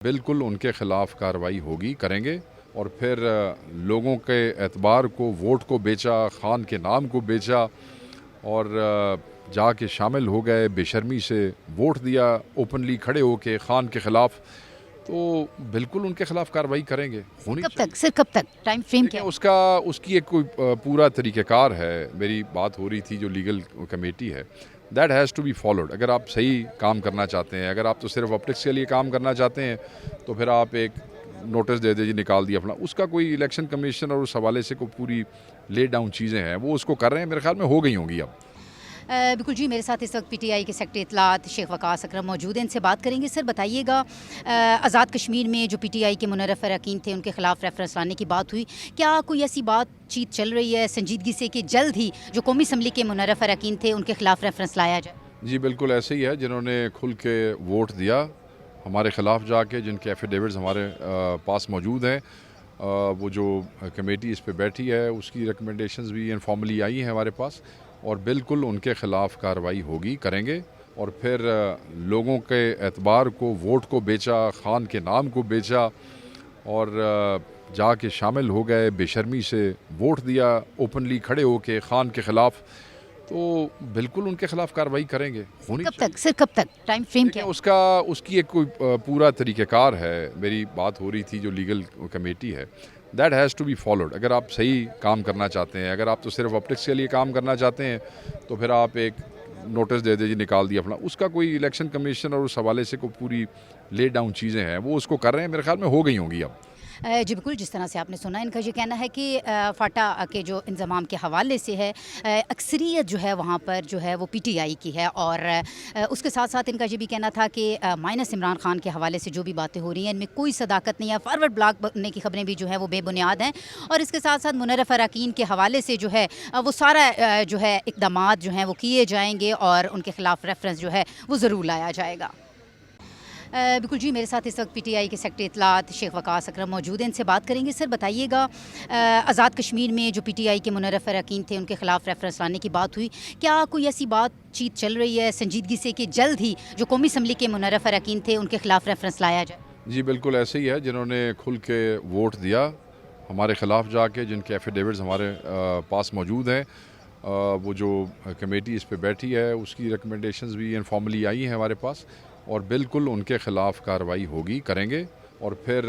بالکل उनके खिलाफ कार्रवाई होगी, करेंगे। और फिर लोगों के एतबार को, वोट को बेचा, खान के नाम को बेचा और जाके शामिल हो गए, बेशर्मी से वोट दिया, ओपनली खड़े होके खान के ख़िलाफ़, तो बिल्कुल उनके ख़िलाफ़ कार्रवाई करेंगे। होनी कब तक सर, कब तक टाइम फ्रेम क्या है? उसकी एक कोई पूरा तरीक़ेकार है। मेरी बात हो रही थी जो लीगल कमेटी है, that has to be followed. अगर आप सही काम करना चाहते हैं, अगर आप तो सिर्फ ऑप्टिक्स के लिए काम करना चाहते हैं, तो फिर आप एक नोटिस दे दीजिए, निकाल दिया अपना। उसका कोई इलेक्शन कमीशन और उस हवाले से कोई पूरी ले डाउन चीज़ें हैं, वो उसको कर रहे हैं। मेरे ख्याल में हो गई होंगी अब। बिल्कुल जी, मेरे साथ इस वक्त पीटीआई के सेक्रेटरी इत्तलात शेख वकास अकरम मौजूद हैं, इनसे बात करेंगे। सर बताइएगा, आज़ाद कश्मीर में जो पीटीआई के मुनर्रफ अरकान थे उनके खिलाफ रेफरेंस लाने की बात हुई, क्या कोई ऐसी बातचीत चल रही है संजीदगी से कि जल्द ही जो कौमी असम्बली के मुनर्रफ अरकान थे उनके खिलाफ रेफरेंस लाया जाए? जी बिल्कुल ऐसे ही है। जिन्होंने खुल के वोट दिया हमारे ख़िलाफ़ जाके, जिनके एफिडेविट्स हमारे पास मौजूद हैं, वो जो कमेटी इस पे बैठी है उसकी रिकमेंडेशंस भी इनफॉर्मली आई हैं हमारे पास, और बिल्कुल उनके ख़िलाफ़ कार्रवाई होगी, करेंगे। और फिर लोगों के एतबार को, वोट को बेचा, खान के नाम को बेचा और जाके शामिल हो गए, बेशर्मी से वोट दिया, ओपनली खड़े होके खान के ख़िलाफ़, तो बिल्कुल उनके खिलाफ कार्रवाई करेंगे। होनी कब तक सर, कब तक टाइम फ्रेम क्या है? उसकी एक कोई पूरा तरीक़ेकार है। मेरी बात हो रही थी जो लीगल कमेटी है, that has to be followed. अगर आप सही काम करना चाहते हैं, अगर आप तो सिर्फ ऑप्टिक्स के लिए काम करना चाहते हैं, तो फिर आप एक नोटिस दे दीजिए, निकाल दिया अपना। उसका कोई इलेक्शन कमीशन और उस हवाले से कोई पूरी ले डाउन चीज़ें हैं, वो उसको कर रहे हैं। मेरे ख्याल में हो गई होंगी अब। जी बिल्कुल, जिस तरह से आपने सुना, इनका ये कहना है कि फाटा के जो इंतज़ाम के हवाले से है, अक्सरियत जो है वहाँ पर जो है वो पीटीआई की है, और उसके साथ साथ इनका ये भी कहना था कि माइनस इमरान खान के हवाले से जो भी बातें हो रही हैं इनमें कोई सदाकत नहीं है, फॉरवर्ड ब्लॉक बनने की खबरें भी जो है वो बेबुनियाद हैं, और इसके साथ साथ मुनर्रफ अरकान के हवाले से जो है वो सारा जो है इक़दामात जो हैं वो किए जाएंगे और उनके ख़िलाफ़ रेफरेंस जो है वो ज़रूर लाया जाएगा। बिल्कुल जी, मेरे साथ इस वक्त पीटीआई के सेक्रेटरी इत्तलात शेख वकास अकरम मौजूद हैं, इनसे बात करेंगे। सर बताइएगा, आज़ाद कश्मीर में जो पीटीआई के मुनर्रफ अरकान थे उनके खिलाफ रेफरेंस लाने की बात हुई, क्या कोई ऐसी बातचीत चल रही है संजीदगी से कि जल्द ही जो कौमी असम्बली के मुनर्रफ अरकान थे उनके खिलाफ रेफरेंस लाया जाए? जी बिल्कुल ऐसे ही है। जिन्होंने खुल के वोट दिया हमारे ख़िलाफ़ जाके, जिनके एफिडेविट्स हमारे पास मौजूद हैं, वो जो कमेटी इस पे बैठी है उसकी रिकमेंडेशंस भी इनफॉर्मली आई हैं हमारे पास, और बिल्कुल उनके ख़िलाफ़ कार्रवाई होगी, करेंगे। और फिर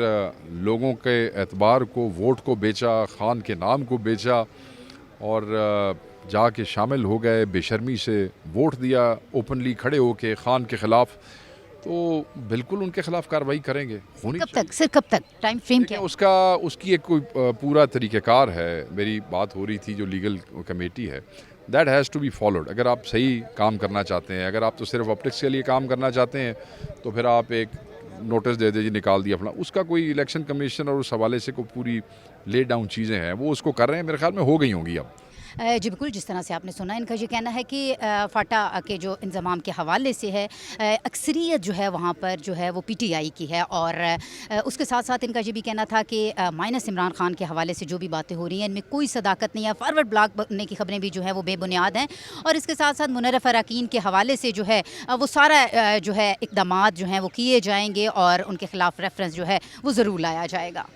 लोगों के एतबार को, वोट को बेचा, खान के नाम को बेचा और जाके शामिल हो गए, बेशर्मी से वोट दिया, ओपनली खड़े होके खान के ख़िलाफ़, तो बिल्कुल उनके खिलाफ कार्रवाई करेंगे। होनी कब तक सर, कब तक टाइम फ्रेम क्या है? उसकी एक कोई पूरा तरीक़ेकार है। मेरी बात हो रही थी जो लीगल कमेटी है, that has to be followed. अगर आप सही काम करना चाहते हैं, अगर आप तो सिर्फ ऑप्टिक्स के लिए काम करना चाहते हैं, तो फिर आप एक नोटिस दे दीजिए, निकाल दिया अपना। उसका कोई इलेक्शन कमीशन और उस हवाले से कोई पूरी ले डाउन चीज़ें हैं, वो उसको कर रहे हैं। मेरे ख्याल में हो गई होंगी अब। जी बिल्कुल, जिस तरह से आपने सुना, इनका ये कहना है कि फाटा के जो इंतज़ाम के हवाले से है, अक्सरियत जो है वहाँ पर जो है वो पीटीआई की है, और उसके साथ साथ इनका ये भी कहना था कि माइनस इमरान खान के हवाले से जो भी बातें हो रही हैं इनमें कोई सदाकत नहीं है, फॉरवर्ड ब्लॉक बनने की खबरें भी जो है वो बेबुनियाद हैं, और इसके साथ साथ मुनर्रफ अरकान के हवाले से जो है वो सारा जो है इक़दामात जो हैं वो किए जाएंगे और उनके ख़िलाफ़ रेफरेंस जो है वो ज़रूर लाया जाएगा।